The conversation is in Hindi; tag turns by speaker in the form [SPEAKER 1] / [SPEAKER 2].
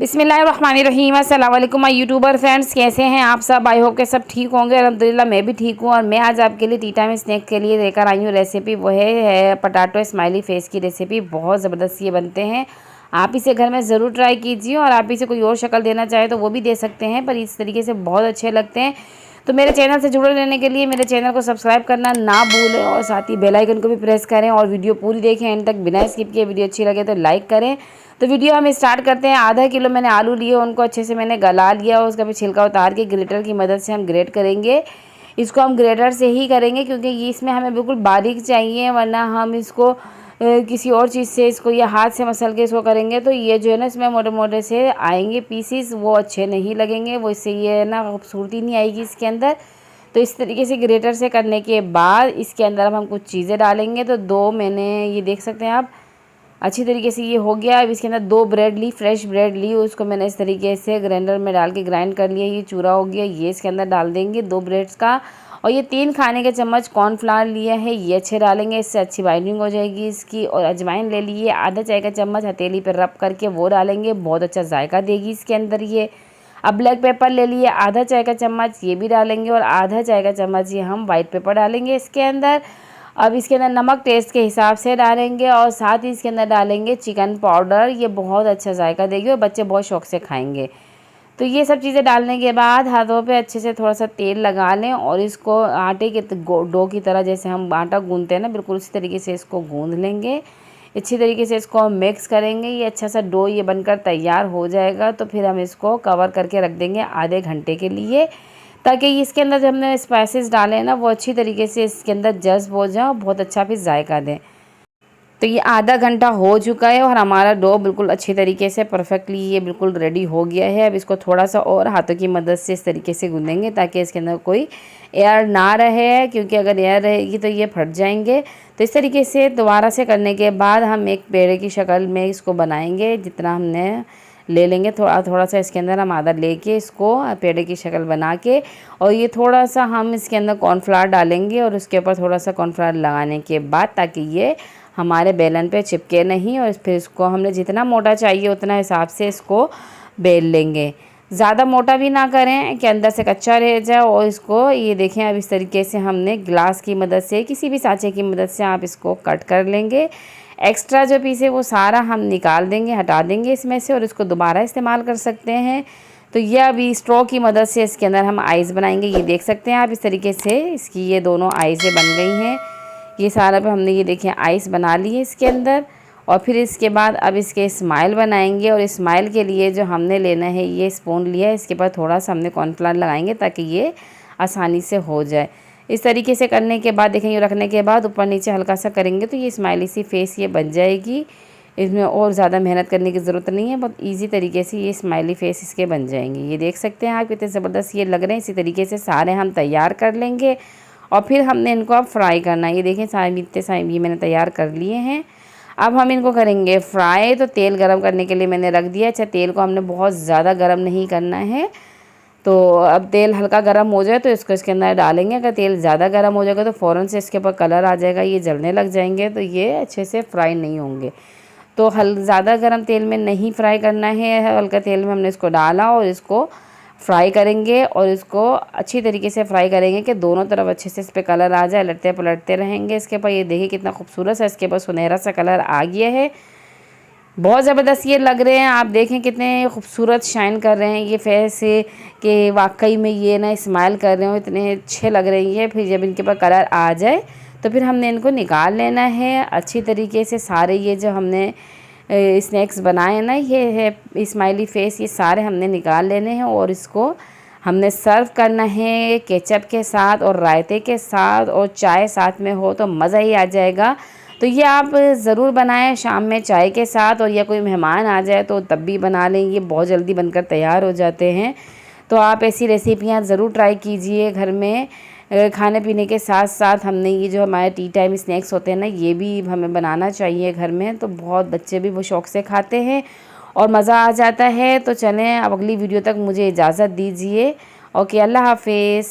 [SPEAKER 1] बिस्मिल्लाहिर्रहमानिर्रहीम। अस्सलाम वालेकुम माय यूट्यूबर फ्रेंड्स, कैसे हैं आप सब? आई होप के सब ठीक होंगे। अल्हम्दुलिल्लाह मैं भी ठीक हूँ। और मैं आज आपके लिए टी टाइम स्नैक के लिए लेकर आई हूँ रेसिपी। वो है पटाटो स्माइली फेस की रेसिपी। बहुत ज़बरदस्त ये बनते हैं। आप इसे घर में ज़रूर ट्राई कीजिए। और आप इसे कोई और शक्ल देना चाहे तो वो भी दे सकते हैं, पर इस तरीके से बहुत अच्छे लगते हैं। तो मेरे चैनल से जुड़े रहने के लिए मेरे चैनल को सब्सक्राइब करना ना भूलें और साथ ही बेल आइकन को भी प्रेस करें और वीडियो पूरी देखें एंड तक बिना स्किप किए। वीडियो अच्छी लगे तो लाइक करें। तो वीडियो हम स्टार्ट करते हैं। आधा किलो मैंने आलू लिए, उनको अच्छे से मैंने गला लिया और उसका भी छिलका उतार के ग्रेटर की मदद से हम ग्रेट करेंगे। इसको हम ग्रेटर से ही करेंगे क्योंकि ये इसमें हमें बिल्कुल बारीक चाहिए, वरना हम इसको किसी और चीज़ से इसको या हाथ से मसल के इसको करेंगे तो ये जो है ना इसमें मोटे मोटे से आएंगे पीसीस, वो अच्छे नहीं लगेंगे। वो इससे ये ना खूबसूरती नहीं आएगी इसके अंदर। तो इस तरीके से ग्रेटर से करने के बाद इसके अंदर अब हम कुछ चीज़ें डालेंगे। तो दो मैंने ये देख सकते हैं आप, अच्छी तरीके से ये हो गया। अब इसके अंदर 2 ब्रेड ली, फ्रेश ब्रेड ली, उसको मैंने इस तरीके से ग्राइंडर में डाल के ग्राइंड कर लिया। ये चूरा हो गया, ये इसके अंदर डाल देंगे 2 ब्रेड्स का। और ये 3 खाने के चम्मच कॉर्नफ्लावर लिया है, ये अच्छे डालेंगे, इससे अच्छी बाइंडिंग हो जाएगी इसकी। और अजवाइन ले लिए, आधा चाय का चम्मच हथेली पर रब करके वो डालेंगे, बहुत अच्छा जायका देगी इसके अंदर ये। अब ब्लैक पेपर ले लिए, आधा चाय का चम्मच, ये भी डालेंगे। और आधा चाय का चम्मच ये हम वाइट पेपर डालेंगे इसके अंदर। अब इसके अंदर नमक टेस्ट के हिसाब से डालेंगे और साथ ही इसके अंदर डालेंगे चिकन पाउडर। ये बहुत अच्छा जायका देगी और बच्चे बहुत शौक से खाएंगे। तो ये सब चीज़ें डालने के बाद हाथों पे अच्छे से थोड़ा सा तेल लगा लें और इसको आटे के डो की तरह, जैसे हम आटा गूंदते हैं ना, बिल्कुल उसी तरीके से इसको गूंद लेंगे। अच्छी तरीके से इसको हम मिक्स करेंगे। ये अच्छा सा डो ये बनकर तैयार हो जाएगा तो फिर हम इसको कवर करके रख देंगे आधे घंटे के लिए, ताकि इसके अंदर जो हमने स्पाइसेस डाले हैं ना वो अच्छी तरीके से इसके अंदर जज्ब हो जाए और बहुत अच्छा फिर जायका दें। तो ये आधा घंटा हो चुका है और हमारा डो बिल्कुल अच्छी तरीके से परफेक्टली ये बिल्कुल रेडी हो गया है। अब इसको थोड़ा सा और हाथों की मदद से इस तरीके से गूंदेंगे ताकि इसके अंदर कोई एयर ना रहे, क्योंकि अगर एयर रहेगी तो ये फट जाएंगे। तो इस तरीके से दोबारा से करने के बाद हम एक पेड़े की शक्ल में इसको बनाएंगे। जितना हमने ले लेंगे थोड़ा थोड़ा सा इसके अंदर हम आधा लेके इसको पेड़े की शक्ल बना के, और ये थोड़ा सा हम इसके अंदर कॉर्नफ्लावर डालेंगे और उसके ऊपर थोड़ा सा कॉर्नफ्लावर लगाने के बाद, ताकि ये हमारे बेलन पे चिपके नहीं। और फिर इसको हमने जितना मोटा चाहिए उतना हिसाब से इसको बेल लेंगे। ज़्यादा मोटा भी ना करें कि अंदर से कच्चा रह जाए। और इसको ये देखें, अब इस तरीके से हमने ग्लास की मदद से, किसी भी सांचे की मदद से आप इसको कट कर लेंगे। एक्स्ट्रा जो पीस है वो सारा हम निकाल देंगे, हटा देंगे इसमें से, और इसको दोबारा इस्तेमाल कर सकते हैं। तो ये अभी स्ट्रॉ की मदद से इसके अंदर हम आइस बनाएंगे। ये देख सकते हैं आप, इस तरीके से इसकी ये दोनों आइसें बन गई हैं। ये सारा पे हमने ये देखिए आइस बना ली है इसके अंदर। और फिर इसके बाद अब इसके स्माइल बनाएंगे। और स्माइल के लिए जो हमने लेना है, ये स्पून लिया है, इसके बाद थोड़ा सा हमने कॉर्नफ्लावर लगाएंगे ताकि ये आसानी से हो जाए। इस तरीके से करने के बाद देखें, ये रखने के बाद ऊपर नीचे हल्का सा करेंगे तो ये स्माइली सी फेस ये बन जाएगी। इसमें और ज़्यादा मेहनत करने की ज़रूरत नहीं है, बहुत ईजी तरीके से ये स्माइली फेस इसके बन जाएंगे। ये देख सकते हैं आप कितने ज़बरदस्त ये लग रहे हैं। इसी तरीके से सारे हम तैयार कर लेंगे और फिर हमने इनको अब फ्राई करना है। ये देखें सारे इतने सारे ये मैंने तैयार कर लिए हैं। अब हम इनको करेंगे फ्राई। तो तेल गरम करने के लिए मैंने रख दिया। अच्छा, तेल को हमने बहुत ज़्यादा गरम नहीं करना है। तो अब तेल हल्का गरम हो जाए तो इसको इसके अंदर डालेंगे। अगर तेल ज़्यादा गरम हो जाएगा तो फ़ौरन से इसके ऊपर कलर आ जाएगा, ये जलने लग जाएंगे, तो ये अच्छे से फ्राई नहीं होंगे। तो ज़्यादा गरम तेल में नहीं फ्राई करना है, हल्का तेल में हमने इसको डाला और इसको फ्राई करेंगे। और इसको अच्छी तरीके से फ्राई करेंगे कि दोनों तरफ अच्छे से इस पर कलर आ जाए। लटते पलटते रहेंगे इसके ऊपर। ये देखिए कितना खूबसूरत सा इसके ऊपर सुनहरा सा कलर आ गया है। बहुत ज़बरदस्त ये लग रहे हैं। आप देखें कितने खूबसूरत शाइन कर रहे हैं ये फेस से, कि वाकई में ये ना स्माइल कर रहे हो, इतने अच्छे लग रही है। फिर जब इनके ऊपर कलर आ जाए तो फिर हमने इनको निकाल लेना है अच्छी तरीके से। सारे ये जो हमने स्नैक्स बनाए ना, ये है स्माइली फेस, ये सारे हमने निकाल लेने हैं। और इसको हमने सर्व करना है केचप के साथ और रायते के साथ, और चाय साथ में हो तो मज़ा ही आ जाएगा। तो ये आप ज़रूर बनाएं शाम में चाय के साथ, और या कोई मेहमान आ जाए तो तब भी बना लें। ये बहुत जल्दी बनकर तैयार हो जाते हैं। तो आप ऐसी रेसिपियाँ ज़रूर ट्राई कीजिए घर में। खाने पीने के साथ साथ हमने ये जो हमारे टी टाइम स्नैक्स होते हैं ना, ये भी हमें बनाना चाहिए घर में। तो बहुत बच्चे भी वो शौक़ से खाते हैं और मज़ा आ जाता है। तो चलें, अब अगली वीडियो तक मुझे इजाज़त दीजिए। ओके, अल्लाह हाफिज़।